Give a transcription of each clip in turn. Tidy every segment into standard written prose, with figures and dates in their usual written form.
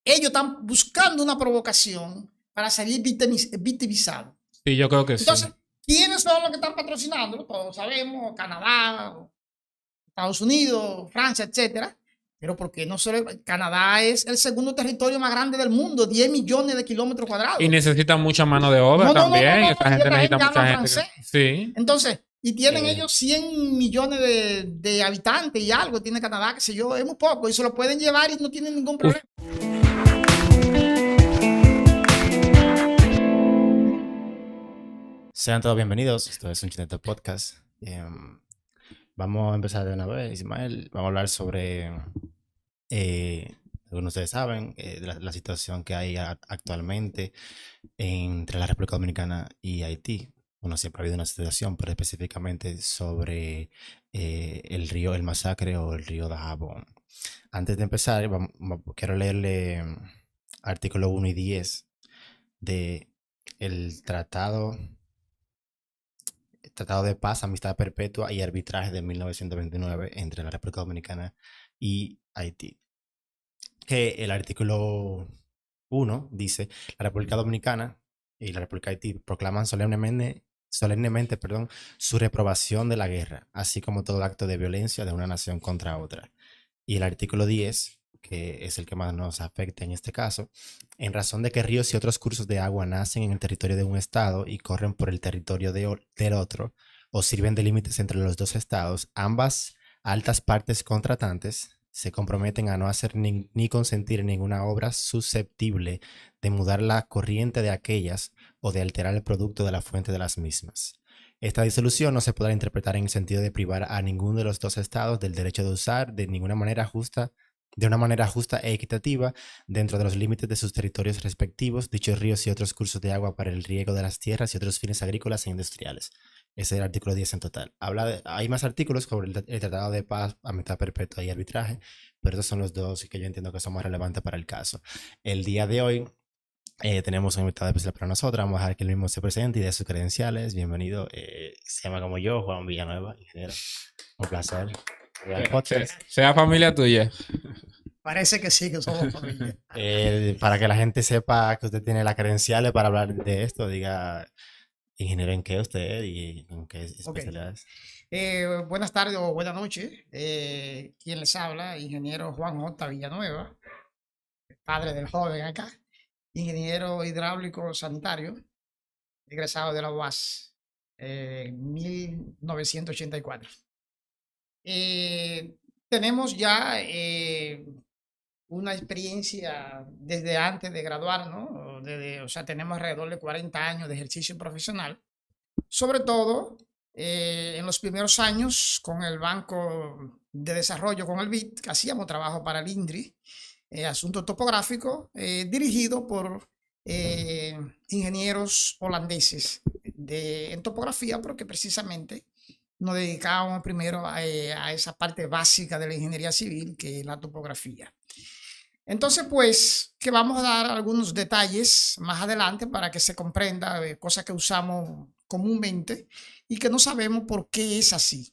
ellos están buscando una provocación para salir victimizados. Sí, yo creo que Entonces, sí. ¿quiénes son los que están patrocinando? Todos sabemos, Canadá, Estados Unidos, Francia, etcétera. Pero porque no solo Canadá es el segundo territorio más grande del mundo, 10 millones de kilómetros Y cuadrados. necesitan mucha mano de obra también. Esa Y gente esta necesita gente habla mucha gente. francés. Sí. Entonces, y tienen Eh, ellos 100 millones de habitantes y algo, tiene Canadá, que sé yo, es muy poco, y se lo pueden llevar y no tienen ningún problema. Sean todos bienvenidos, esto es un Chinete Podcast. Vamos a empezar de una vez, Ismael. Vamos a hablar sobre, como ustedes saben, de la situación que hay actualmente entre la República Dominicana y Haití. Bueno, siempre ha habido una situación, pero específicamente sobre el río El Masacre o el río Dajabón. Antes de empezar, quiero leerle artículo 1 y 10 de el Tratado de Paz, Amistad Perpetua y Arbitraje de 1929 entre la República Dominicana y Haití. Que el artículo 1 dice: la República Dominicana y la República de Haití proclaman solemnemente, su reprobación de la guerra, así como todo acto de violencia de una nación contra otra. Y el artículo 10, que es el que más nos afecta en este caso: en razón de que ríos y otros cursos de agua nacen en el territorio de un estado y corren por el territorio del otro, o sirven de límites entre los dos estados, ambas altas partes contratantes se comprometen a no hacer ni consentir ninguna obra susceptible de mudar la corriente de aquellas o de alterar el producto de la fuente de las mismas. Esta disolución no se podrá interpretar en el sentido de privar a ninguno de los dos estados del derecho de usar de una manera justa e equitativa, dentro de los límites de sus territorios respectivos, dichos ríos y otros cursos de agua para el riego de las tierras y otros fines agrícolas e industriales. Ese es el artículo 10 en total. Hay más artículos sobre el Tratado de Paz, Amistad Perpetua y Arbitraje, pero estos son los dos que yo entiendo que son más relevantes para el caso. El día de hoy tenemos un invitado especial para nosotros. Vamos a dejar que él mismo se presente y dé sus credenciales. Bienvenido. Se llama como yo, Juan Villanueva, ingeniero. Un placer. Sea familia tuya. Parece que sí, que somos familia. Para que la gente sepa que usted tiene las credenciales para hablar de esto, diga ingeniero en qué usted y en qué especialidad es. Buenas tardes o buenas noches. ¿Quién les habla? Ingeniero Juan J. Villanueva, padre del joven acá, ingeniero hidráulico sanitario, egresado de la UAS en 1984. Tenemos ya una experiencia desde antes de graduar, ¿no? O sea, tenemos alrededor de 40 años de ejercicio profesional, sobre todo en los primeros años con el Banco de Desarrollo, con el BID, que hacíamos trabajo para el INDRI, asunto topográfico, dirigido por ingenieros holandeses en topografía, porque precisamente nos dedicábamos primero a esa parte básica de la ingeniería civil, que es la topografía. Entonces, pues, que vamos a dar algunos detalles más adelante para que se comprenda cosas que usamos comúnmente y que no sabemos por qué es así.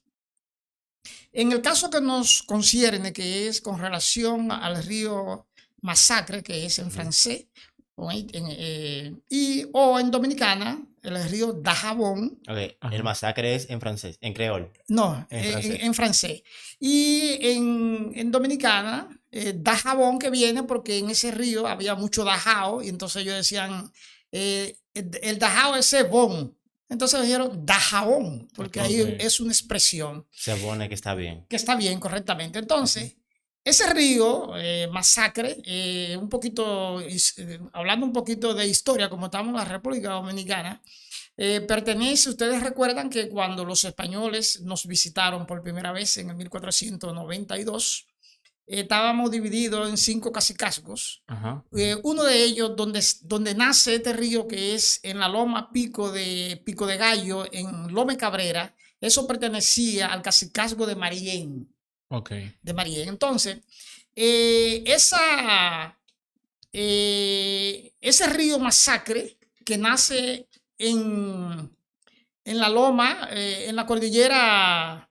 En el caso que nos concierne, que es con relación al río Masacre, que es en francés, o en dominicana, el río Dajabón. Okay. El masacre es en francés, en creol. No, En francés. Y en dominicana, Dajabón, que viene porque en ese río había mucho dajao, y entonces ellos decían, el dajao es bon. Entonces dijeron Dajabón, porque ahí es una expresión. Se pone que está bien. Que está bien, correctamente. Entonces, ese río, Masacre, un poquito, hablando un poquito de historia, como estamos en la República Dominicana, pertenece, ustedes recuerdan que cuando los españoles nos visitaron por primera vez en el 1492, estábamos divididos en 5 cacicazgos. Uno de ellos, donde nace este río, que es en la loma Pico de Gallo, en Lome Cabrera, eso pertenecía al cacicazgo de Marién. De Marién. Entonces, ese río Masacre, que nace en la loma, en la cordillera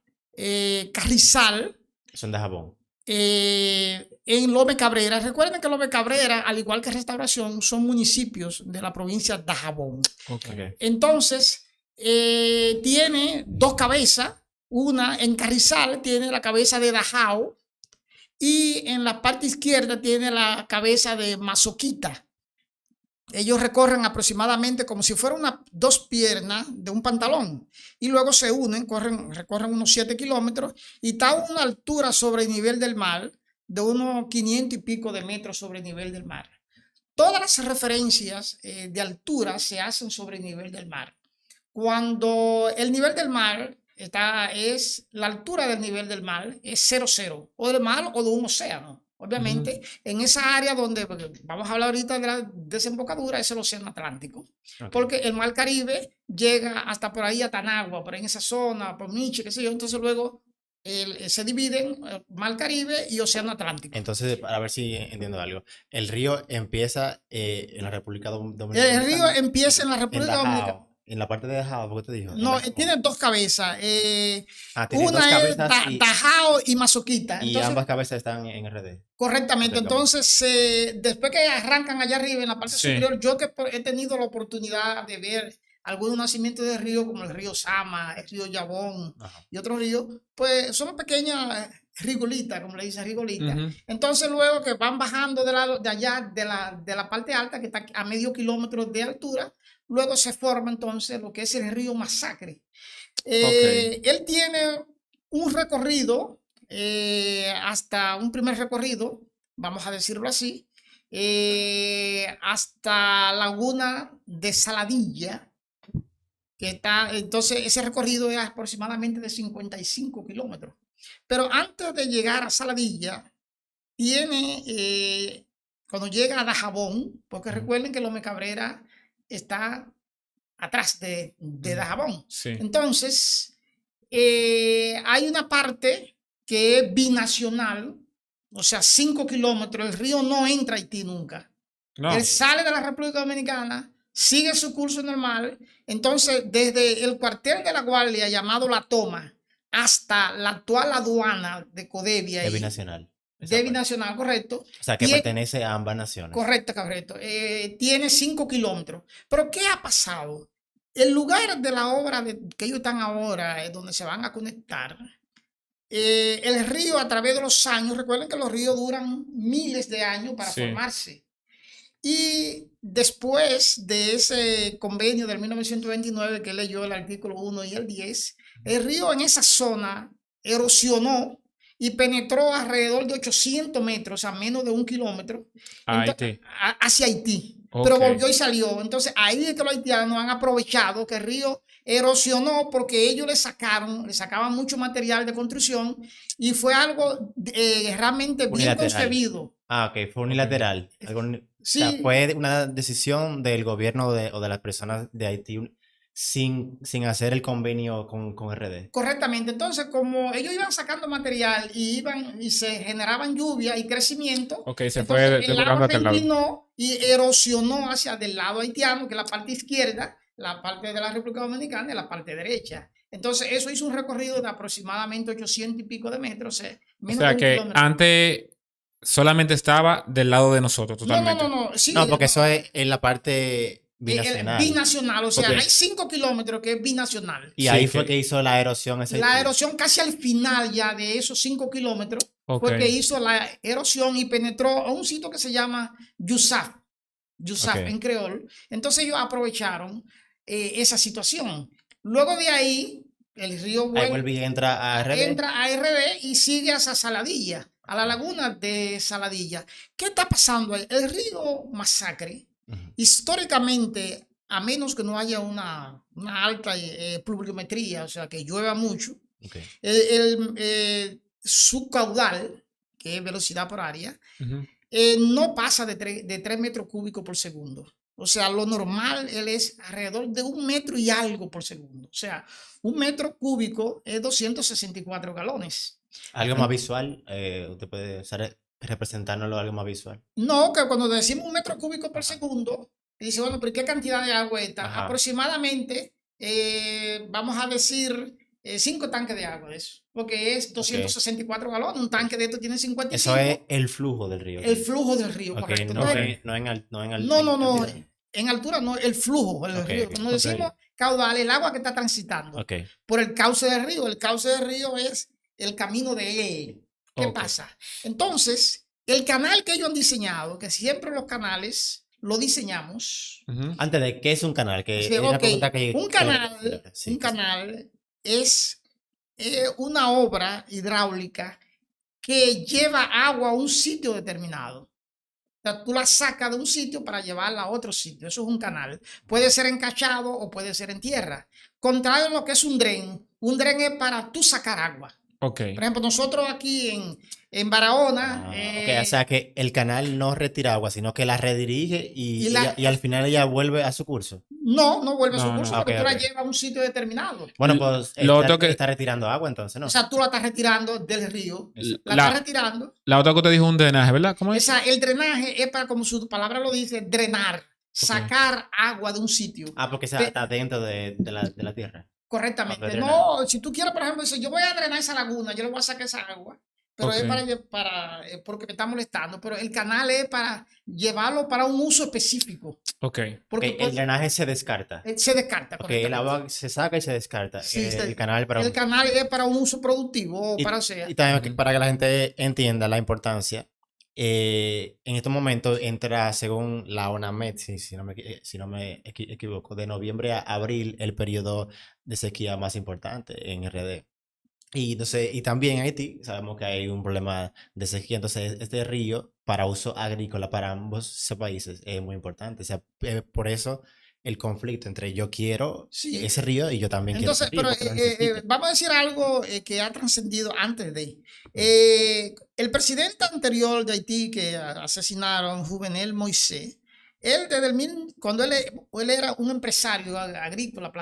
Carrizal. Son de Jabón. en Lome Cabrera. Recuerden que Lome Cabrera, al igual que Restauración, son municipios de la provincia de Dajabón. Okay. Entonces, tiene dos cabezas. Una en Carrizal tiene la cabeza de Dajao y en la parte izquierda tiene la cabeza de Mazoquita. Ellos recorren aproximadamente como si fueran dos piernas de un pantalón y luego se unen, recorren unos 7 kilómetros y está a una altura sobre el nivel del mar de unos 500 y pico de metros sobre el nivel del mar. Todas las referencias de altura se hacen sobre el nivel del mar. Cuando el nivel del mar es la altura del nivel del mar, es 0,0, o del mar o de un océano. Obviamente, en esa área donde vamos a hablar ahorita de la desembocadura, es el océano Atlántico. Porque el mar Caribe llega hasta por ahí a Tanagua, por ahí en esa zona, por Michi, qué sé yo. Entonces luego se dividen mar Caribe y océano Atlántico. Entonces, para ver si entiendo algo, el río empieza en la República Dominicana. El río empieza en la República Dominicana. En la parte de Dajao, ¿por qué te dijo? No, tiene dos cabezas. Tiene Una dos cabezas es Dajao y Mazoquita. Y entonces, ambas cabezas están en RD. Correctamente. Entonces, después que arrancan allá arriba en la parte superior, yo que he tenido la oportunidad de ver algunos nacimientos de ríos como el río Sama, el río Yabón y otros ríos, pues son pequeñas rigolitas, como le dicen rigolitas. Entonces, luego que van bajando de allá, de la parte alta, que está a medio kilómetro de altura, luego se forma entonces lo que es el río Masacre. Él tiene un recorrido, hasta un primer recorrido, vamos a decirlo así, hasta Laguna de Saladilla, que está, entonces ese recorrido es aproximadamente de 55 kilómetros. Pero antes de llegar a Saladilla, tiene, cuando llega a Dajabón, porque recuerden que Lome Cabrera está atrás de Dajabón. Sí. Entonces, hay una parte que es binacional, o sea, 5 kilómetros. El río no entra a Haití nunca. No. Él sale de la República Dominicana, sigue su curso normal. Entonces, desde el cuartel de la Guardia llamado La Toma hasta la actual aduana de Codevia. Es binacional. De binacional, correcto. O sea, que pertenece a ambas naciones. Correcto, correcto. Tiene 5 kilómetros. Pero, ¿qué ha pasado? El lugar de la obra que ellos están ahora, donde se van a conectar, el río a través de los años, recuerden que los ríos duran miles de años para formarse. Y después de ese convenio del 1929 que leyó el artículo 1 y el 10, el río en esa zona erosionó y penetró alrededor de 800 metros, a menos de 1 kilómetro, hacia Haití. Pero volvió y salió. Entonces ahí es que los haitianos han aprovechado que el río erosionó porque ellos le sacaban mucho material de construcción y fue algo realmente bien concebido. Ok, fue unilateral. Sí. O sea, fue una decisión del gobierno o de las personas de Haití sin hacer el convenio con RD. Correctamente. Entonces, como ellos iban sacando material y se generaban lluvia y crecimiento, se fue el agua se inclinó y erosionó hacia del lado haitiano, que es la parte izquierda, la parte de la República Dominicana y la parte derecha. Entonces, eso hizo un recorrido de aproximadamente 800 y pico de metros. O sea, que antes solamente estaba del lado de nosotros, totalmente. No. Sí, no, porque eso es en la parte binacional. Binacional, o sea, hay 5 kilómetros que es binacional. Y ahí fue que hizo la erosión. La erosión casi al final ya de esos 5 kilómetros fue que hizo la erosión y penetró a un sitio que se llama Yusaf en creol. Entonces ellos aprovecharon esa situación. Luego de ahí, el río vuelve y entra a RD y sigue hacia Saladilla, a la laguna de Saladilla. ¿Qué está pasando ahí? El río Masacre, históricamente, a menos que no haya una alta pluviometría, o sea, que llueva mucho, su caudal, que es velocidad por área, no pasa de 3 metros cúbicos por segundo. O sea, lo normal él es alrededor de 1 metro y algo por segundo. O sea, 1 metro cúbico es 264 galones. ¿Algo más visual? ¿Usted puede representárnoslo algo más visual? No, que cuando decimos 1 metro cúbico por segundo, dice, bueno, pero ¿qué cantidad de agua está? Aproximadamente, vamos a decir, 5 tanques de agua de eso, porque es Ok. 264 galones, un tanque de esto tiene 55. Eso es el flujo del río. el flujo del río, Ok, correcto. no, Entonces, no en no, altura. en altura no, el flujo del Ok, río. ok. Cuando decimos caudal, el agua que está transitando Ok. por el cauce del río. El cauce del río es el camino de él. ¿Qué Ok. pasa? Entonces, el canal que ellos han diseñado, que siempre los canales lo diseñamos. Ujú. Antes de, ¿qué es un canal? Que Así, es una ok, pregunta que... un canal, sí, un canal es una obra hidráulica que lleva agua a un sitio determinado. O sea, tú la sacas de un sitio para llevarla a otro sitio. Eso es un canal. Puede ser encachado o puede ser en tierra. Contrario a lo que es un dren es para tú sacar agua. Ok. Por ejemplo, nosotros aquí en Barahona, ok, o sea que el canal no retira agua, sino que la redirige y la, y al final ella vuelve a su curso. no vuelve a su No, curso no. porque Ok, tú la ok. llevas a un sitio determinado. Bueno, pues Lo otro que... está retirando agua entonces, ¿no? O sea, tú la estás retirando del río, la estás La, retirando. la otra que te dijo un drenaje, ¿verdad? ¿Cómo es? El drenaje es para, como su palabra lo dice, drenar, sacar agua de un sitio. Porque Pe- está dentro de la tierra. Correctamente. Ok, drenar. No, si tú quieres, por ejemplo, decir, yo voy a drenar esa laguna, yo le voy a sacar esa agua, pero es Ok. porque me está molestando, pero el canal es para llevarlo para un uso específico, Ok. porque Ok, el drenaje se descarta. se descarta Ok, el correctamente. agua se saca y se descarta. Sí, El canal para... el canal es para un uso productivo, para o sea, Y también Ujú. para que la gente entienda la importancia, en estos momentos entra, según la ONAMED, si no me equivoco, de noviembre a abril, el periodo de sequía más importante en RD. Y, entonces, y también en Haití sabemos que hay un problema de sequía, entonces este río para uso agrícola para ambos esos países es muy importante. O sea, por eso el conflicto entre yo quiero sí. ese río y yo también quiero ese Entonces, río pero porque lo necesito. vamos a decir algo que ha trascendido antes de. El presidente anterior de Haití que asesinaron, Juvenel Moisés, él cuando él era un empresario agrícola,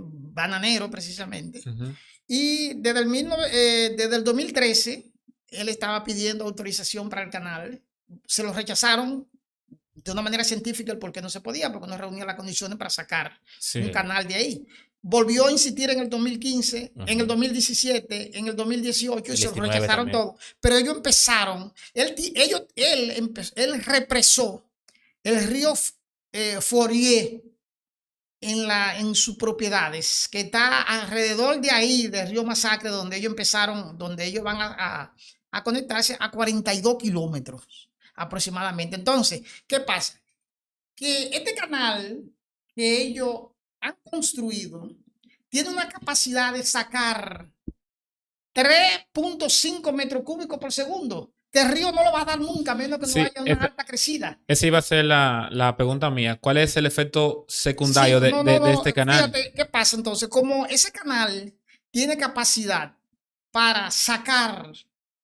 bananero precisamente, Ujú. y desde el 2013, él estaba pidiendo autorización para el canal, se lo rechazaron de una manera científica el por qué no se podía, porque no reunía las condiciones para sacar un Sí. canal de ahí. Volvió a insistir en el 2015, en el 2017, en el 2018 y El se lo 19 rechazaron también. todo. Pero ellos empezaron, él represó el río Fourier en sus propiedades, que está alrededor de ahí, del río Masacre, donde ellos empezaron, donde ellos van a conectarse a 42 kilómetros aproximadamente. Entonces, ¿qué pasa? Que este canal que ellos han construido tiene una capacidad de sacar 3.5 metros cúbicos por segundo, que el río no lo va a dar nunca, a menos que no Sí, haya una alta crecida. esa iba a ser la pregunta mía. ¿Cuál es el efecto Sí, secundario de este canal? fíjate, ¿qué pasa entonces? Como ese canal tiene capacidad para sacar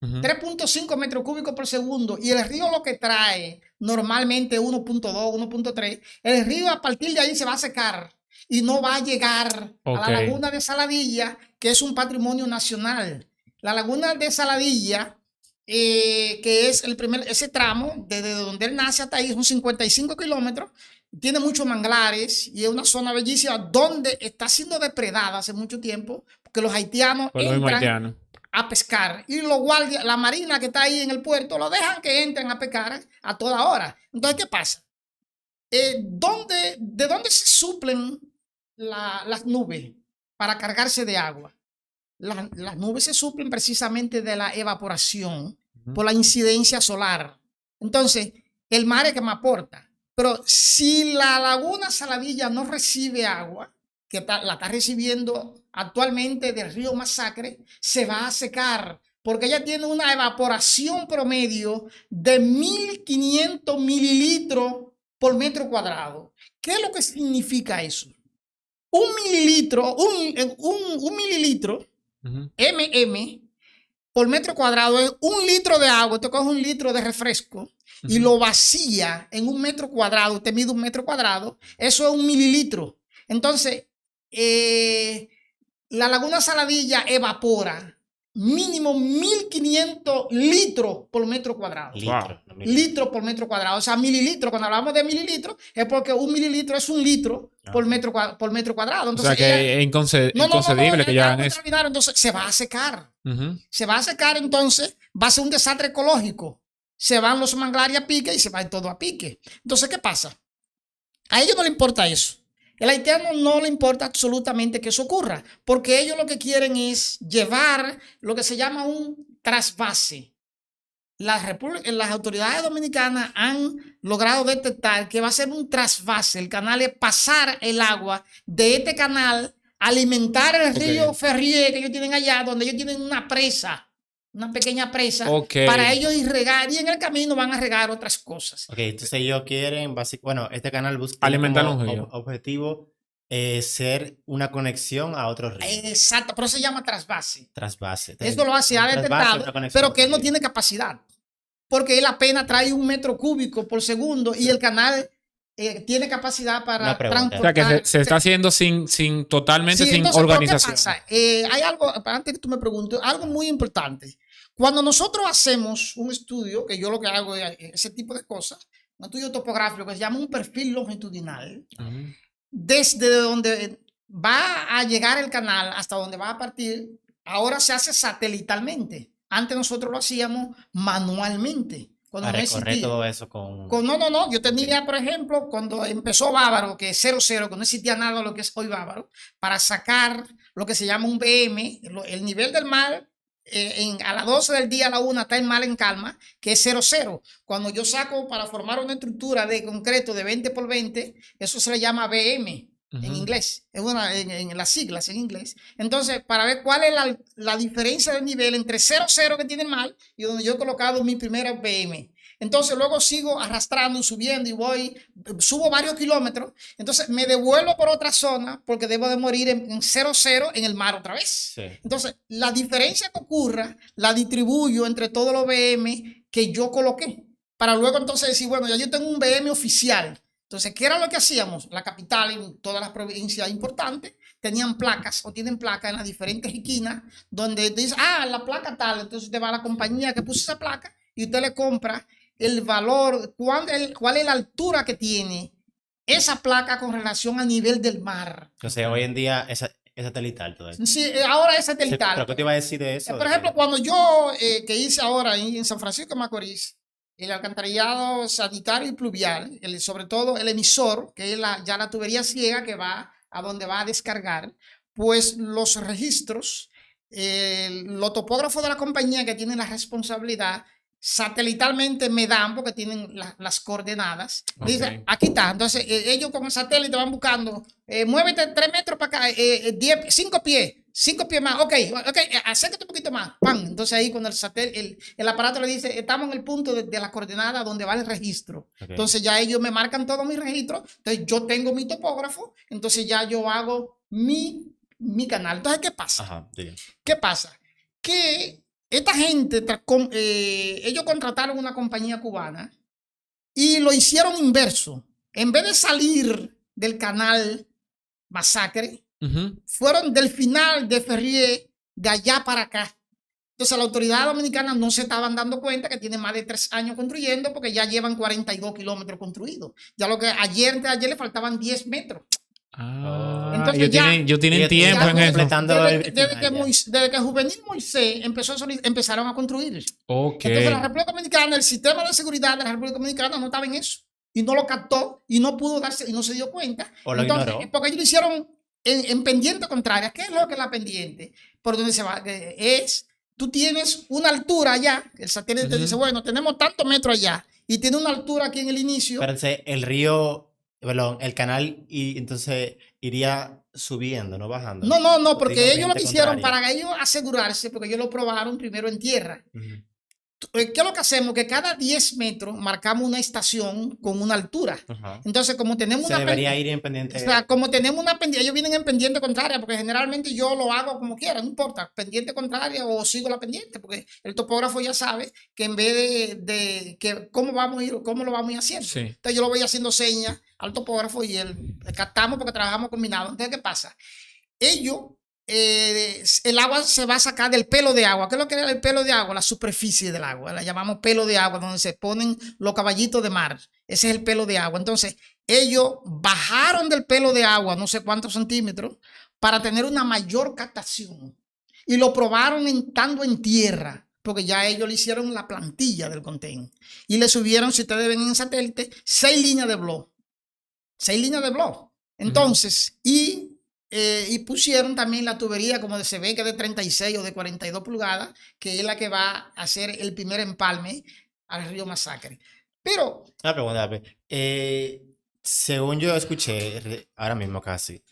Ujú. 3.5 metros cúbicos por segundo y el río lo que trae normalmente 1.2, 1.3, el río a partir de ahí se va a secar y no va a llegar a la Ok. laguna de Saladilla, que es un patrimonio nacional. La laguna de Saladilla, que es ese tramo, desde donde él nace hasta ahí, son 55 kilómetros, tiene muchos manglares y es una zona bellísima donde está siendo depredada hace mucho tiempo, porque los haitianos Por lo mismo entran haitiano. a pescar y los guardias, la marina que está ahí en el puerto, lo dejan que entren a pescar a toda hora. Entonces, ¿qué pasa? ¿De dónde se suplen las nubes para cargarse de agua? Las nubes se suplen precisamente de la evaporación por la incidencia solar. Entonces, el mar es que me aporta. Pero si la laguna Saladilla no recibe agua, que la está recibiendo actualmente del río Masacre, se va a secar porque ella tiene una evaporación promedio de 1.500 mililitros por metro cuadrado. ¿Qué es lo que significa eso? Un mililitro, un mililitro Ujú. por metro cuadrado es 1 litro de agua. Usted coge 1 litro de refresco y lo vacía en 1 metro cuadrado. Usted mide 1 metro cuadrado. Eso es 1 mililitro. Entonces, la laguna Saladilla evapora mínimo 1.500 litros por metro cuadrado. Litros por metro cuadrado. O sea, mililitros. Cuando hablamos de mililitros, es porque un mililitro es un litro por metro cuadrado. Entonces, o sea, que es inconcebible que ya hagan eso. Entonces, se va a secar. Se va a secar, entonces, va a ser un desastre ecológico. Se van los manglares a pique y se va todo a pique. Entonces, ¿qué pasa? A ellos no les importa eso. El haitiano no le importa absolutamente que eso ocurra, porque ellos lo que quieren es llevar lo que se llama un trasvase. Las autoridades dominicanas han logrado detectar que va a ser un trasvase. El canal es pasar el agua de este canal, alimentar el río Ferrier que ellos tienen allá, donde ellos tienen una presa. Una pequeña presa para ellos irrigar, y en el camino van a regar otras cosas. Entonces ellos quieren, bueno, este canal busca alimentar como un río. Objetivo ser una conexión a otros ríos. Exacto, pero se llama trasvase. Trasvase. Esto lo hace, ha detectado, pero que él no tiene capacidad, porque él apenas trae 1 metro cúbico por segundo y el canal tiene capacidad para transportar. O sea, que se está haciendo totalmente sin entonces, organización. ¿qué pasa? Hay algo, antes que tú me preguntes, algo muy importante. Cuando nosotros hacemos un estudio, que yo lo que hago es ese tipo de cosas, un estudio topográfico que se llama un perfil longitudinal, desde donde va a llegar el canal hasta donde va a partir, ahora se hace satelitalmente. Antes nosotros lo hacíamos manualmente. Para recorrer todo eso con... No. Yo tenía, por ejemplo, cuando empezó Bávaro, que es 00, que no existía nada de lo que es hoy Bávaro, para sacar lo que se llama un BM, el nivel del mar, a las 12 del día a la 1 está el mar en calma, que es 00. Cuando yo saco para formar una estructura de concreto de 20 por 20, eso se le llama BM. En inglés, es en las siglas en inglés. Entonces, para ver cuál es la diferencia de nivel entre 00 que tiene el mar y donde yo he colocado mi primera BM. Entonces, luego sigo arrastrando, subiendo y subo varios kilómetros. Entonces, me devuelvo por otra zona porque debo de morir en 00 en el mar otra vez. Sí. Entonces, la diferencia que ocurra la distribuyo entre todos los BM que yo coloqué. Para luego entonces decir, bueno, ya yo tengo un BM oficial. Entonces, ¿qué era lo que hacíamos? La capital y todas las provincias importantes tenían placas o tienen placas en las diferentes esquinas donde te dice, la placa tal. Entonces usted va a la compañía que puso esa placa y usted le compra el valor, cuál es la altura que tiene esa placa con relación al nivel del mar. O sea, hoy en día es satelital todo eso. Sí, ahora es satelital. ¿Pero qué te iba a decir de eso? Por ejemplo, cuando yo, que hice ahora en San Francisco de Macorís, el alcantarillado sanitario y pluvial, sobre todo el emisor, que es ya la tubería ciega que va a donde va a descargar, pues los registros, los topógrafos de la compañía que tienen la responsabilidad, satelitalmente me dan, porque tienen las coordenadas. Dicen, aquí está. Entonces, ellos con el satélite van buscando, muévete 3 metros para acá, 5 pies. 5 pies más, ok, acércate un poquito más, ¡pam! Entonces ahí cuando el aparato le dice, estamos en el punto de la coordenada donde va el registro. Entonces ya ellos me marcan todos mis registros, entonces yo tengo mi topógrafo, entonces ya yo hago mi canal. Entonces, ¿qué pasa? Ajá, ¿Qué pasa? Que esta gente, ellos contrataron una compañía cubana y lo hicieron inverso. En vez de salir del canal Masacre, fueron del final de Ferrier de allá para acá. Entonces la autoridad dominicana no se estaban dando cuenta que tiene más de 3 años construyendo porque ya llevan 42 kilómetros construidos. Ya lo que ayer le faltaban 10 metros. Entonces ellos tienen tiempo en eso. Desde que Juvenil Moisés empezaron a construir. Entonces la República Dominicana, el sistema de seguridad de la República Dominicana no estaba en eso. Y no lo captó y no pudo darse y no se dio cuenta. Entonces, porque ellos lo hicieron en pendiente contraria. ¿Qué es lo que es la pendiente? Por donde se va. Tú tienes una altura allá. El satélite te dice, bueno, tenemos tantos metros allá. Y tiene una altura aquí en el inicio. Pero el río, perdón, el canal, y entonces iría subiendo, no bajando. No, porque ellos lo que hicieron para ellos asegurarse, porque ellos lo probaron primero en tierra. ¿Qué es lo que hacemos? Que cada 10 metros marcamos una estación con una altura. Entonces, como tenemos debería ir en pendiente. O sea, como tenemos una pendiente, ellos vienen en pendiente contraria, porque generalmente yo lo hago como quiera, no importa, pendiente contraria o sigo la pendiente, porque el topógrafo ya sabe que en vez de que cómo vamos a ir o cómo lo vamos a ir haciendo. Sí. Entonces, yo lo voy haciendo señas al topógrafo y captamos porque trabajamos combinado. Entonces, ¿qué pasa? Ellos el agua se va a sacar del pelo de agua. ¿Qué es lo que es el pelo de agua? La superficie del agua. La llamamos pelo de agua, donde se ponen los caballitos de mar. Ese es el pelo de agua. Entonces, ellos bajaron del pelo de agua no sé cuántos centímetros para tener una mayor captación. Y lo probaron estando en tierra, porque ya ellos le hicieron la plantilla del container. Y le subieron, si ustedes ven en satélite, 6 líneas de blog. 6 líneas de blog. Entonces, y pusieron también la tubería, como se ve que de 36 o de 42 pulgadas, que es la que va a hacer el primer empalme al río Masacre. Pero... Una pregunta, según yo escuché, ahora mismo casi,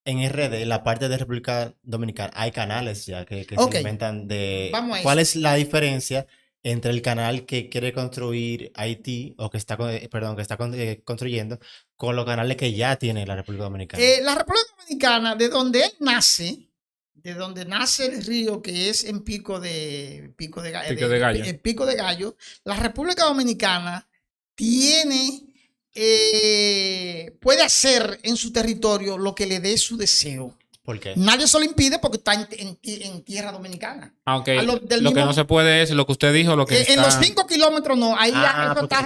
en RD, en la parte de República Dominicana, hay canales ya que se alimentan de... Vamos a ¿Cuál eso. es la diferencia entre el canal que quiere construir Haití, o que está, perdón, que está construyendo, con los canales que ya tiene la República Dominicana? La República Dominicana, de donde él nace, de donde nace el río, que es en Pico de Gallo, la República Dominicana tiene, puede hacer en su territorio lo que le dé su deseo. ¿Por qué? Nadie se lo impide porque está en tierra dominicana. Aunque lo que no se puede es lo que usted dijo, lo que en los 5 kilómetros no. Ahí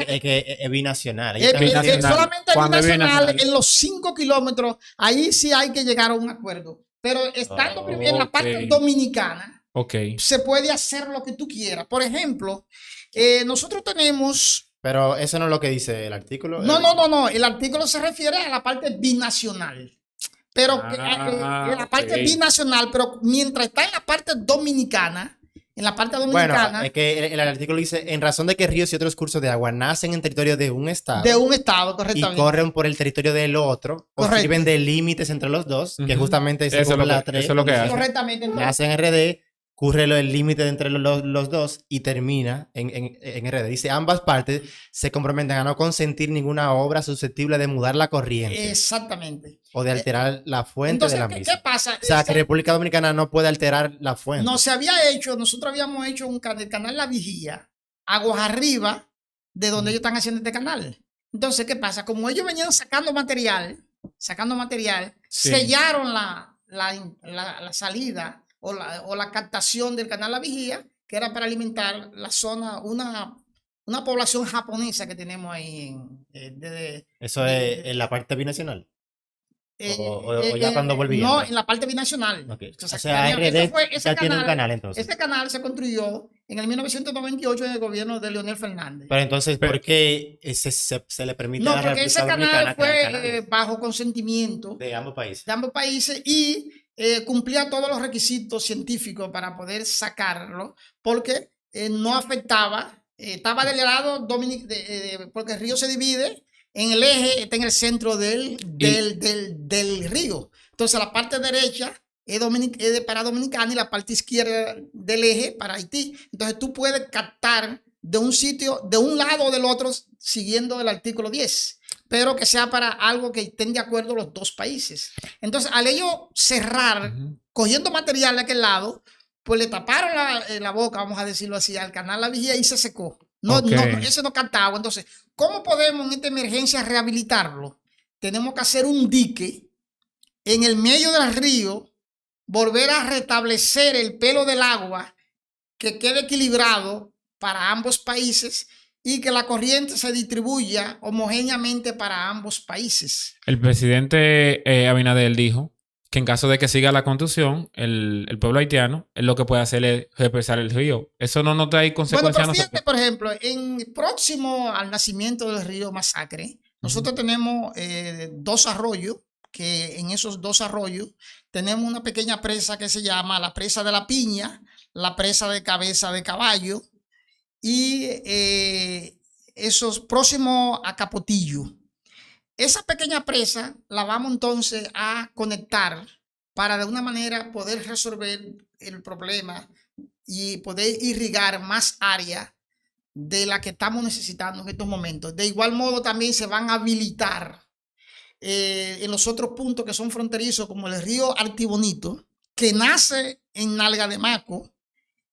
es que es binacional. Solamente binacional. En los 5 kilómetros, ahí sí hay que llegar a un acuerdo. Pero estando en la parte dominicana, se puede hacer lo que tú quieras. Por ejemplo, nosotros tenemos... Pero eso no es lo que dice el artículo. No. El artículo se refiere a la parte binacional. Pero en la parte binacional, pero mientras está en la parte dominicana, Bueno, es que el artículo dice, en razón de que ríos y otros cursos de agua nacen en territorio de un estado. De un estado, correctamente. Y corren por el territorio del otro, o sirven de límites entre los dos, que justamente eso es lo que hace. Correctamente. Nace en RD, ocurre el límite entre los dos y termina en RD. Dice, ambas partes se comprometen a no consentir ninguna obra susceptible de mudar la corriente. Exactamente. O de alterar la fuente entonces, de la misma. ¿qué pasa? O sea, que República Dominicana no puede alterar la fuente. No se había hecho, nosotros habíamos hecho el canal La Vigía, aguas arriba de donde ellos están haciendo este canal. Entonces, ¿qué pasa? Como ellos venían sacando material, sellaron la salida o la captación del canal La Vigía, que era para alimentar la zona, una población japonesa que tenemos ahí. ¿Eso es en la parte binacional? ¿O ya cuando volvían? No, en la parte binacional. Okay. O sea, RD ya tiene un canal entonces. Este canal se construyó en el 1998 en el gobierno de Leonel Fernández. Pero entonces, ¿por qué se le permite a la porque ese República canal fue bajo consentimiento de ambos países. Y cumplía todos los requisitos científicos para poder sacarlo, porque no afectaba, estaba del lado porque el río se divide. En el eje está en el centro del río. Entonces la parte derecha es para Dominicana y la parte izquierda del eje para Haití. Entonces tú puedes captar de un sitio, de un lado o del otro, siguiendo el artículo 10, pero que sea para algo que estén de acuerdo los dos países. Entonces al ellos cerrar, cogiendo material de aquel lado, pues le taparon la boca, vamos a decirlo así, al canal La Vigía y se secó. Ese no captaba. Entonces, ¿cómo podemos en esta emergencia rehabilitarlo? Tenemos que hacer un dique en el medio del río, volver a restablecer el pelo del agua, que quede equilibrado para ambos países y que la corriente se distribuya homogéneamente para ambos países. El presidente Abinader dijo que en caso de que siga la construcción, el pueblo haitiano, él lo que puede hacer es represar el río. Eso no trae consecuencias. Bueno, pero fíjate, por ejemplo, próximo al nacimiento del río Masacre, nosotros tenemos 2 arroyos, que en esos 2 arroyos tenemos una pequeña presa que se llama la presa de la Piña, la presa de Cabeza de Caballo, y esos próximos a Capotillo. Esa pequeña presa la vamos entonces a conectar para de una manera poder resolver el problema y poder irrigar más área de la que estamos necesitando en estos momentos. De igual modo también se van a habilitar en los otros puntos que son fronterizos, como el río Artibonito, que nace en Nalga de Maco,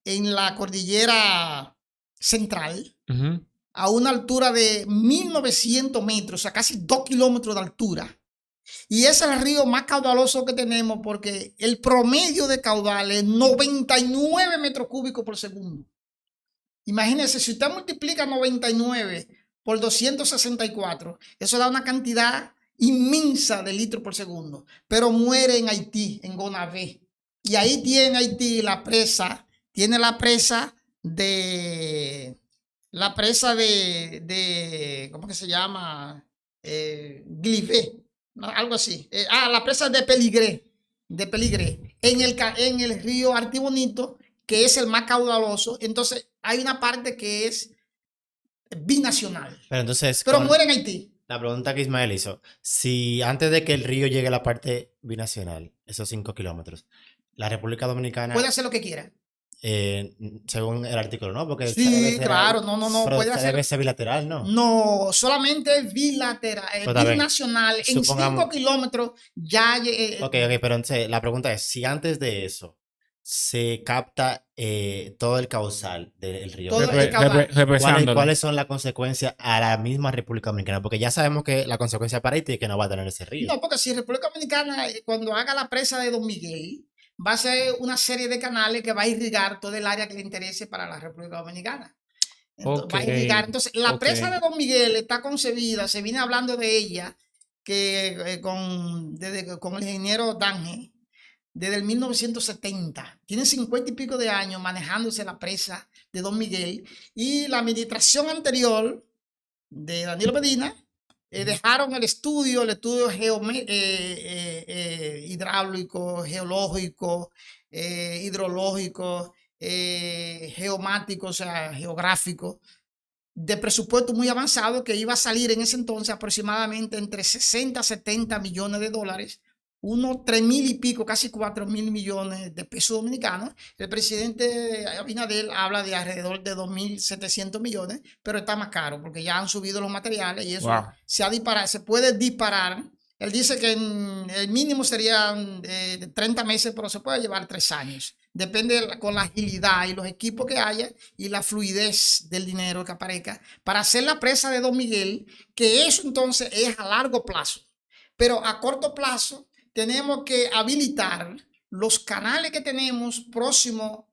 en la cordillera central, a una altura de 1900 metros, o sea, casi 2 kilómetros de altura. Y es el río más caudaloso que tenemos porque el promedio de caudal es 99 metros cúbicos por segundo. Imagínense, si usted multiplica 99 por 264, eso da una cantidad inmensa de litros por segundo. Pero muere en Haití, en Gonavé. Y ahí tiene Haití tiene la presa de ¿cómo que se llama? Glivé, ¿no? Algo así. La presa de Peligré, en el río Artibonito, que es el más caudaloso. Entonces, hay una parte que es binacional. Pero entonces, Pero muere en Haití. la pregunta que Ismael hizo, si antes de que el río llegue a la parte binacional, esos 5 kilómetros, la República Dominicana, Puede hacer lo que quiera. según el artículo, ¿no? Porque Sí, claro, no, pero puede hacer. debe ser bilateral, ¿no? No, solamente es bilateral, binacional. En 5 kilómetros ya. Ok, pero entonces la pregunta es, si antes de eso se capta todo el caudal del río, Todo el caudal. ¿cuáles son las consecuencias a la misma República Dominicana? Porque ya sabemos que la consecuencia para Haití es que no va a tener ese río. No, porque si República Dominicana, cuando haga la presa de Don Miguel, va a ser una serie de canales que va a irrigar todo el área que le interese para la República Dominicana. Entonces, va a irrigar. Entonces, la presa de Don Miguel está concebida, se viene hablando de ella con el ingeniero Dange desde el 1970. Tiene 50 y pico de años manejándose la presa de Don Miguel. Y la administración anterior de Danilo Medina dejaron el estudio hidráulico, geológico, hidrológico, geomático, o sea, geográfico, de presupuesto muy avanzado que iba a salir en ese entonces aproximadamente entre 60 a 70 millones de dólares, unos 3.000 y pico, casi 4.000 millones de pesos dominicanos. El presidente Abinader habla de alrededor de 2.700 millones, pero está más caro porque ya han subido los materiales y eso se puede disparar. Él dice que el mínimo serían 30 meses, pero se puede llevar 3 años. Depende con la agilidad y los equipos que haya y la fluidez del dinero que aparezca para hacer la presa de Don Miguel, que eso entonces es a largo plazo. Pero a corto plazo tenemos que habilitar los canales que tenemos próximos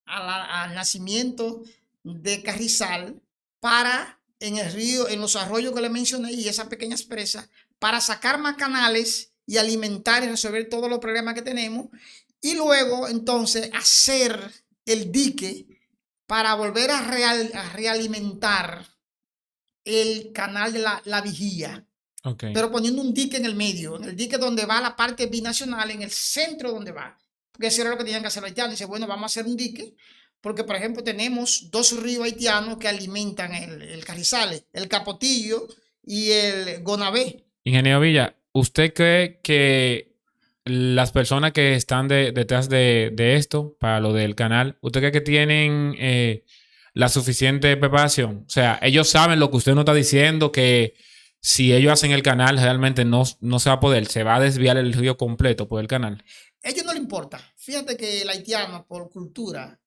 al nacimiento de Carrizal para en el río, en los arroyos que le mencioné y esas pequeñas presas, para sacar más canales y alimentar y resolver todos los problemas que tenemos. Y luego, entonces, hacer el dique para volver a realimentar el canal de la Vigía. Okay. Pero poniendo un dique en el medio, en el dique donde va la parte binacional, en el centro donde va. Porque eso era lo que tenían que hacer los haitianos. Dice, bueno, vamos a hacer un dique, porque, por ejemplo, tenemos 2 ríos haitianos que alimentan el Carrizales, el Capotillo y el Gonavé. Ingeniero Villa, ¿usted cree que las personas que están detrás de esto, para lo del canal, ¿usted cree que tienen la suficiente preparación? O sea, ellos saben lo que usted no está diciendo, que si ellos hacen el canal realmente no se va a poder, se va a desviar el río completo por el canal. A ellos no les importa. Fíjate que el haitiano, por cultura,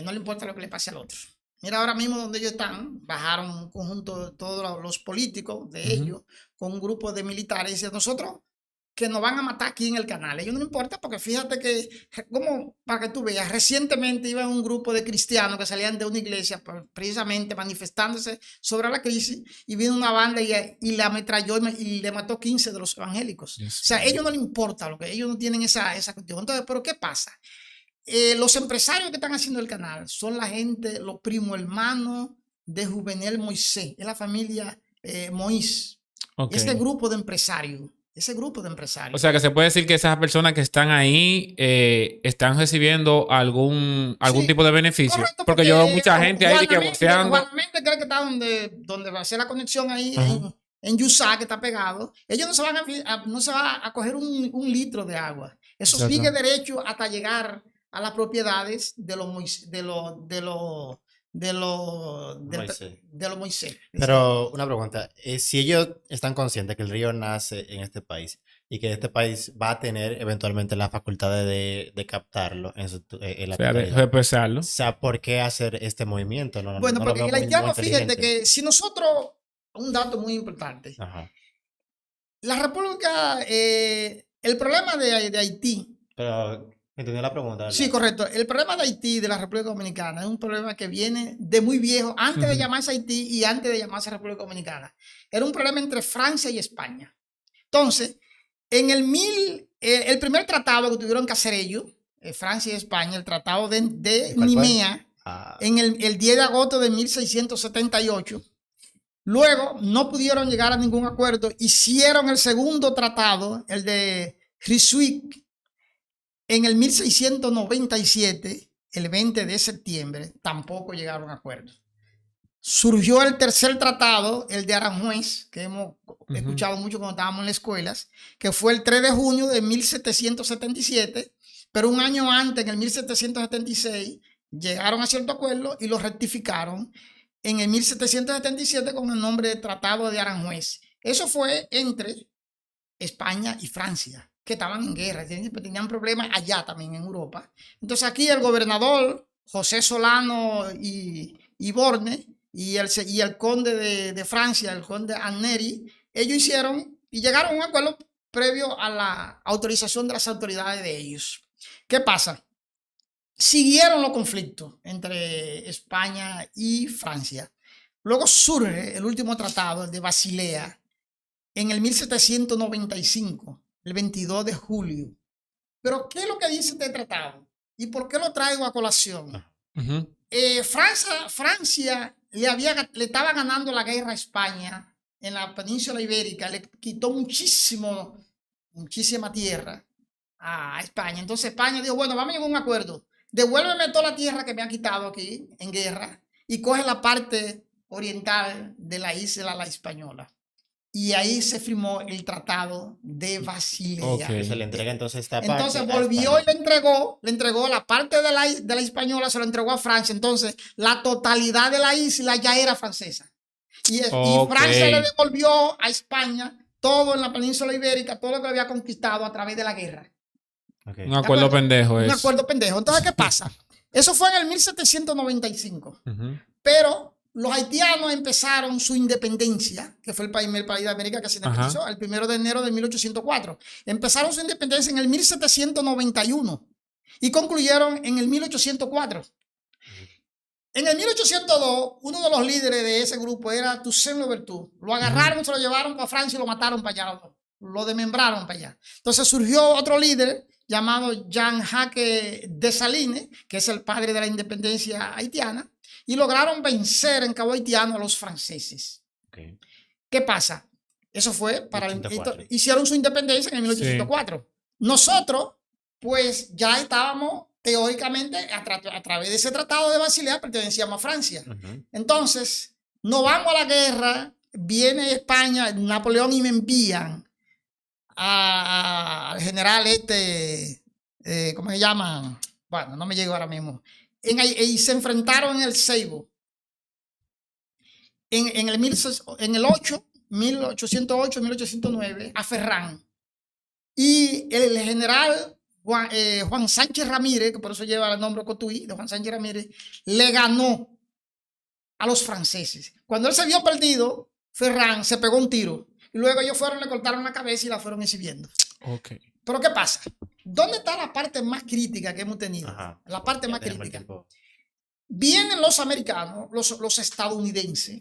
no le importa lo que le pase al otro. Mira, ahora mismo donde ellos están, bajaron un conjunto de todos los políticos de ellos, con un grupo de militares, y dicen, nosotros que nos van a matar aquí en el canal. A ellos no les importa, porque fíjate que, como para que tú veas, recientemente iba un grupo de cristianos que salían de una iglesia, precisamente manifestándose sobre la crisis, y vino una banda y la ametralló y le mató 15 de los evangélicos. Yes. O sea, a ellos no les importa, lo que ellos no tienen esa cuestión. Entonces, ¿pero qué pasa? Los empresarios que están haciendo el canal son la gente, los primos hermanos de Juvenel Moisés, es la familia Moïse. Okay. Ese grupo de empresarios. O sea, que se puede decir que esas personas que están ahí están recibiendo algún tipo de beneficio. Correcto, porque yo veo mucha gente ahí que boceando. Juan Méndez creo que está donde va a ser la conexión ahí en Yusá, que está pegado. Ellos no se van a coger un litro de agua. Eso sigue derecho hasta llegar a las propiedades de los Moisés. Pero una pregunta, si ellos están conscientes que el río nace en este país y que este país va a tener eventualmente la facultad de captarlo en la represarlo. O sea, ¿por qué hacer este movimiento? Bueno, porque el haitiano, fíjate que si nosotros, un dato muy importante, La República, el problema de Haití. Pero entendí la pregunta, ¿verdad? Sí, correcto. El problema de Haití, de la República Dominicana, es un problema que viene de muy viejo, antes de llamarse Haití y antes de llamarse República Dominicana. Era un problema entre Francia y España. Entonces, en el primer tratado que tuvieron que hacer ellos, Francia y España, el tratado de ¿Cuál fue? Nimea, Ah, en el 10 de agosto de 1678. Luego no pudieron llegar a ningún acuerdo. Hicieron el segundo tratado, el de Ryswick, en el 1697, el 20 de septiembre. Tampoco llegaron a acuerdo. Surgió el tercer tratado, el de Aranjuez, que hemos escuchado mucho cuando estábamos en las escuelas, que fue el 3 de junio de 1777, pero un año antes, en el 1776, llegaron a cierto acuerdo y lo rectificaron en el 1777 con el nombre de Tratado de Aranjuez. Eso fue entre España y Francia, que estaban en guerra, tenían problemas allá también en Europa. Entonces aquí el gobernador José Solano y Borne y el conde de Francia, el conde Anneri, ellos hicieron y llegaron a un acuerdo previo a la autorización de las autoridades de ellos. ¿Qué pasa? Siguieron los conflictos entre España y Francia. Luego surge el último tratado, el de Basilea, en el 1795, el 22 de julio. Pero, ¿qué es lo que dice este tratado? ¿Y por qué lo traigo a colación? Francia le estaba ganando la guerra a España en la península ibérica, le quitó muchísima tierra a España. Entonces España dijo, bueno, vamos a llegar a un acuerdo. Devuélveme toda la tierra que me ha quitado aquí en guerra y coge la parte oriental de la isla La Española. Y ahí se firmó el Tratado de Basilea. Okay. Se le entrega entonces esta parte. Entonces volvió y le entregó la parte de la Española, se lo entregó a Francia. Entonces la totalidad de la isla ya era francesa. Y Francia le devolvió a España todo en la península ibérica, todo lo que había conquistado a través de la guerra. Okay. Un acuerdo pendejo. Un acuerdo pendejo. Entonces, ¿qué pasa? Eso fue en el 1795. Pero los haitianos empezaron su independencia, que fue el primer país de América que se independizó, el 1 de enero de 1804. Empezaron su independencia en el 1791 y concluyeron en el 1804. En el 1802, uno de los líderes de ese grupo era Toussaint Louverture. Lo agarraron, se lo llevaron para Francia y lo mataron para allá. Lo desmembraron para allá. Entonces surgió otro líder llamado Jean-Jacques Dessalines, que es el padre de la independencia haitiana, y lograron vencer en Cabo Haitiano a los franceses. Okay. ¿Qué pasa? Eso fue para hicieron su independencia en el 1804. Sí. Nosotros, pues ya estábamos teóricamente a través de ese tratado de Basilea, pertenecíamos a Francia. Entonces, nos vamos a la guerra, viene España, Napoleón y me envían al general ¿cómo se llama? Bueno, no me llego ahora mismo. Y se enfrentaron en el Seibo. En el 1808, 1809, a Ferrán. Y el general Juan Sánchez Ramírez, que por eso lleva el nombre Cotuí, de Juan Sánchez Ramírez, le ganó a los franceses. Cuando él se vio perdido, Ferrán se pegó un tiro. Y luego ellos fueron, le cortaron la cabeza y la fueron exhibiendo. Okay. Pero ¿qué pasa? ¿Dónde está la parte más crítica que hemos tenido? La parte más crítica. Vienen los americanos, los estadounidenses,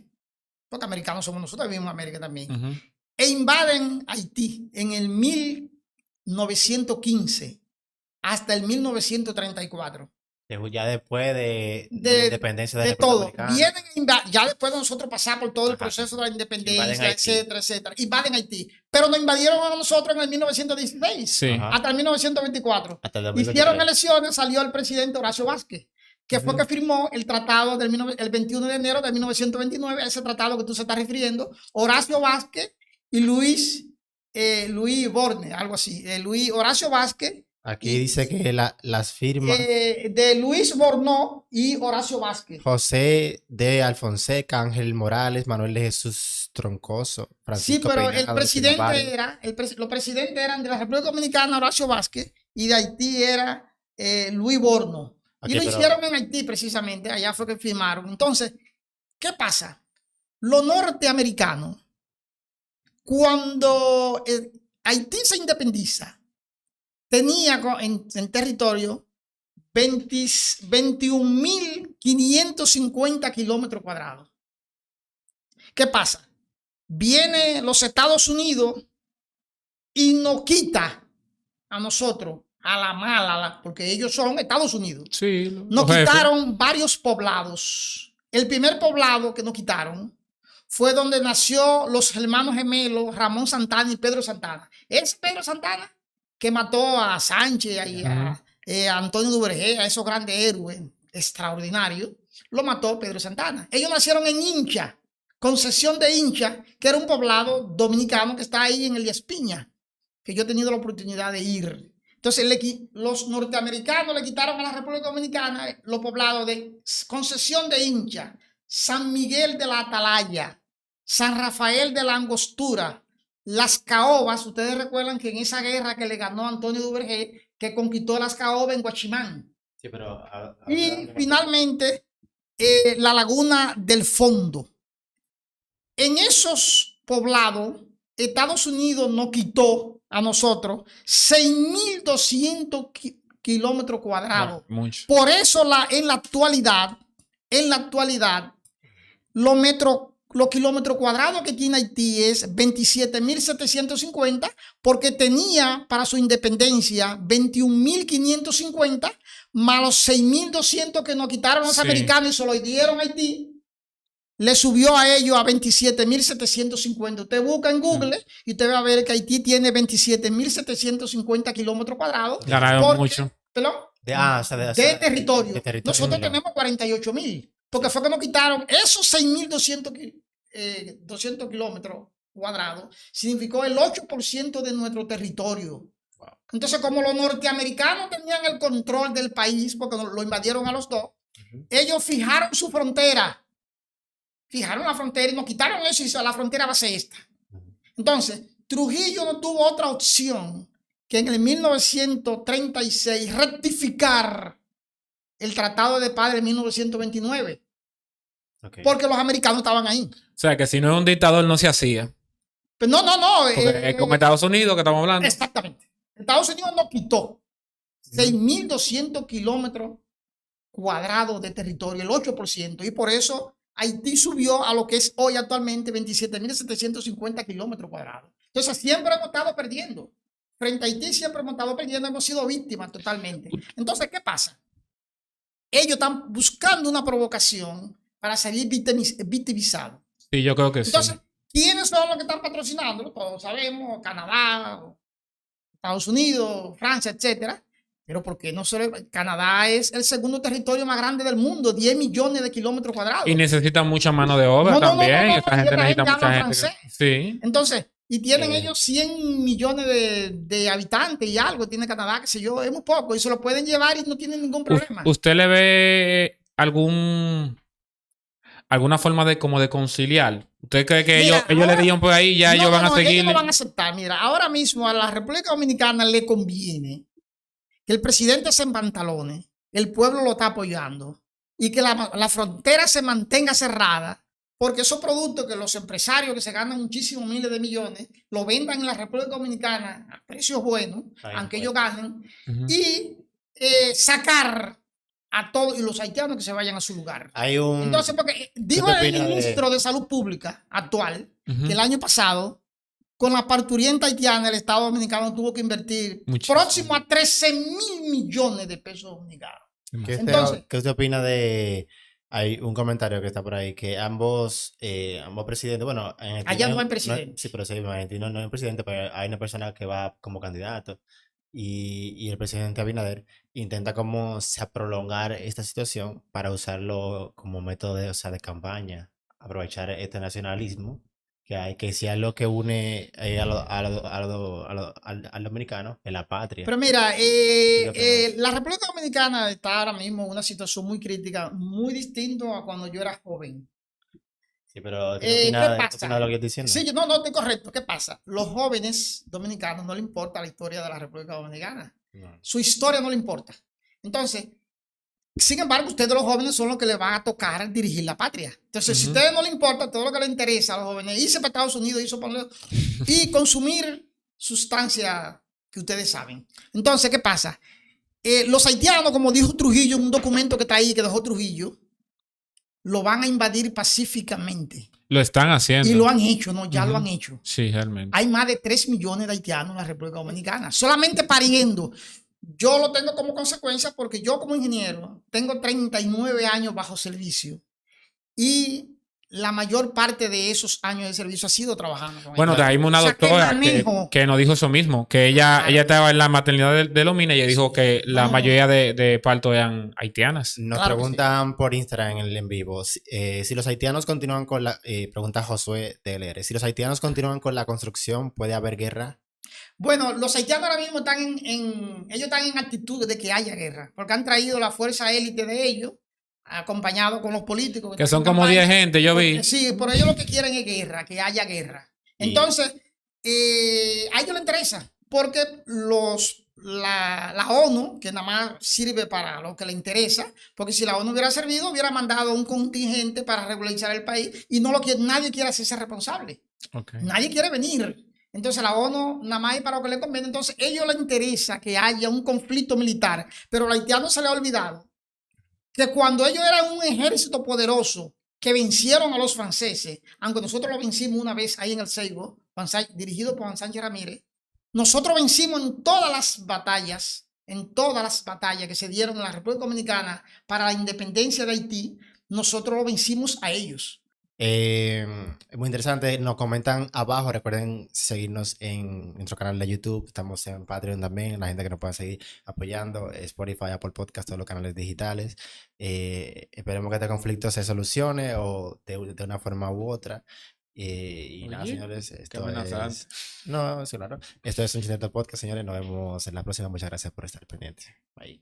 porque americanos somos nosotros, vivimos en América también, e invaden Haití en el 1915 hasta el 1934. Ya después de la independencia de todo. Vienen ya después de nosotros pasar por todo el proceso de la independencia, etcétera, etcétera. Invaden Haití. Pero nos invadieron a nosotros en el 1916, hasta el 1924. Hicieron elecciones, salió el presidente Horacio Vázquez, que fue que firmó el tratado el 21 de enero de 1929, ese tratado que tú se estás refiriendo, Horacio Vázquez y Luis Borne, algo así. Horacio Vázquez. Aquí dice que las firmas de Luis Bornó y Horacio Vázquez. José de Alfonseca, Ángel Morales, Manuel de Jesús Troncoso, Francisco. Sí, pero Peinado, el presidente los presidentes eran de la República Dominicana, Horacio Vázquez, y de Haití era Luis Borno. Okay, y lo hicieron en Haití precisamente, allá fue que firmaron. Entonces, ¿qué pasa? Los norteamericanos Cuando Haití se independiza, tenía en territorio 21.550 kilómetros cuadrados. ¿Qué pasa? Viene los Estados Unidos y nos quita a nosotros, a la mala, porque ellos son Estados Unidos. Sí, Nos quitaron varios poblados. El primer poblado que nos quitaron fue donde nació los hermanos gemelos Ramón Santana y Pedro Santana. Es Pedro Santana que mató a Sánchez y a Antonio Duvergé, a esos grandes héroes extraordinarios. Lo mató Pedro Santana. Ellos nacieron en Hincha, Concesión de Hincha, que era un poblado dominicano que está ahí en Elías Piña, que yo he tenido la oportunidad de ir. Entonces, los norteamericanos le quitaron a la República Dominicana los poblados de Concesión de Hincha, San Miguel de la Atalaya, San Rafael de la Angostura, Las Caobas. Ustedes recuerdan que en esa guerra que le ganó Antonio Duvergé, que conquistó Las Caobas en Guachimán. Sí, pero Y finalmente, la Laguna del Fondo. En esos poblados, Estados Unidos nos quitó a nosotros 6.200 kilómetros cuadrados. Mucho. Por eso en la actualidad, los kilómetros cuadrados que tiene Haití es 27.750, porque tenía para su independencia 21.550 más los 6.200 que nos quitaron los americanos y se lo dieron a Haití. Le subió a ellos a 27.750. Usted busca en Google y usted va a ver que Haití tiene 27.750 kilómetros cuadrados. Ganaron mucho. ¿Perdón? de territorio. de territorio. Nosotros tenemos 48.000, porque fue que nos quitaron esos 6.200 kilómetros cuadrados. Significó el 8% de nuestro territorio. Entonces, como los norteamericanos tenían el control del país, porque lo invadieron a los dos, ellos fijaron su frontera. Fijaron la frontera y nos quitaron eso y la frontera va a ser esta. Entonces, Trujillo no tuvo otra opción que en el 1936 rectificar el Tratado de Paz de 1929. Okay. Porque los americanos estaban ahí. O sea, que si no es un dictador no se hacía. Pero no. Porque es como Estados Unidos que estamos hablando. Exactamente. Estados Unidos nos quitó 6.200 kilómetros cuadrados de territorio, el 8%. Y por eso Haití subió a lo que es hoy actualmente 27.750 kilómetros cuadrados. Entonces siempre hemos estado perdiendo. Frente a Haití siempre hemos estado perdiendo, hemos sido víctimas totalmente. Entonces, ¿qué pasa? Ellos están buscando una provocación para salir victimizados. Sí, yo creo que Entonces, sí. ¿quiénes son los que están patrocinándolo? Todos sabemos, Canadá, Estados Unidos, Francia, etcétera. Pero porque no solo Canadá es el segundo territorio más grande del mundo, 10 millones de kilómetros cuadrados. Y necesitan mucha mano de obra también. Esta gente necesita mucha gente. Sí. Entonces, y tienen ellos 100 millones de habitantes y algo, tiene Canadá, qué sé yo, es muy poco, y se lo pueden llevar y no tienen ningún problema. ¿Usted le ve alguna forma de como de conciliar? ¿Usted cree que ellos le digan por ahí ya ellos van a seguir? Ellos no van a aceptar. Mira, ahora mismo a la República Dominicana le conviene que el presidente se empantalone, el pueblo lo está apoyando y que la frontera se mantenga cerrada, porque esos productos que los empresarios que se ganan muchísimos miles de millones lo vendan en la República Dominicana a precios buenos, aunque ellos ganen, y sacar a todos y los haitianos que se vayan a su lugar. Entonces, porque dijo el ministro de Salud Pública actual que el año pasado, con la parturienta haitiana, el Estado Dominicano tuvo que invertir próximo a 13.000 millones de pesos dominicanos. ¿Qué usted opina de... Hay un comentario que está por ahí, que ambos presidentes, bueno... Allá no hay presidente. Sí, pero sí, en Argentina no hay presidente, pero hay una persona que va como candidato. Y el presidente Abinader intenta como prolongar esta situación para usarlo como método de campaña, aprovechar este nacionalismo que hay, que sea lo que une al dominicano en la patria. Pero mira, la República Dominicana está ahora mismo en una situación muy crítica, muy distinto a cuando yo era joven. Sí, pero ¿qué pasa? de lo que estoy diciendo? Sí, no, estoy correcto. ¿Qué pasa? Los jóvenes dominicanos no les importa la historia de la República Dominicana. No. Su historia no le importa. Entonces, Sin embargo, ustedes los jóvenes son los que les van a tocar dirigir la patria. Entonces, si a Ujú. ustedes no les importa todo lo que les interesa a los jóvenes, irse para Estados Unidos y consumir sustancias que ustedes saben. Entonces, ¿qué pasa? Los haitianos, como dijo Trujillo en un documento que está ahí, que dejó Trujillo, lo van a invadir pacíficamente. Lo están haciendo. Y lo han hecho, ¿no? Ya lo Ujú. han hecho. Sí, realmente. Hay más de 3 millones de haitianos en la República Dominicana, solamente pariendo. Yo lo tengo como consecuencia porque yo como ingeniero tengo 39 años bajo servicio y la mayor parte de esos años de servicio ha sido trabajando con Bueno, haitianos. trajimos una O sea, que doctora manejo. que nos dijo eso mismo, que ella estaba en la maternidad de Lomina y ella dijo que la No. mayoría de partos eran haitianas. Nos Claro que sí. preguntan por Instagram en el en vivo si los haitianos continúan con la... pregunta Josué DLR. Si los haitianos continúan con la construcción, ¿puede haber guerra? Bueno, los haitianos ahora mismo están ellos están en actitud de que haya guerra, porque han traído la fuerza élite de ellos, acompañado con los políticos. Que están son en como 10 campaña. gente, yo vi. Sí, por ellos lo que quieren es guerra, que haya guerra. Y- Entonces, a ellos les interesa, porque la ONU, que nada más sirve para lo que le interesa, porque si la ONU hubiera servido, hubiera mandado un contingente para regularizar el país y no lo que nadie quiere hacerse responsable. Okay. Nadie quiere venir. Entonces la ONU nada más es para lo que le conviene. Entonces a ellos les interesa que haya un conflicto militar, pero a los haitianos se les ha olvidado que cuando ellos eran un ejército poderoso que vencieron a los franceses, aunque nosotros lo vencimos una vez ahí en el Seibo, dirigido por Juan Sánchez Ramírez, nosotros vencimos en todas las batallas que se dieron en la República Dominicana para la independencia de Haití, nosotros lo vencimos a ellos. Muy interesante. Nos comentan abajo. Recuerden seguirnos en nuestro canal de YouTube. Estamos en Patreon también. La gente que nos pueda seguir apoyando. Spotify, Apple Podcast, todos los canales digitales. Esperemos que este conflicto se solucione o de una forma u otra. Y nada, Oye, señores. qué Esto amenazante. es. No, sí, claro. Esto es un Chinete Podcast, señores. Nos vemos en la próxima. Muchas gracias por estar pendientes. Bye.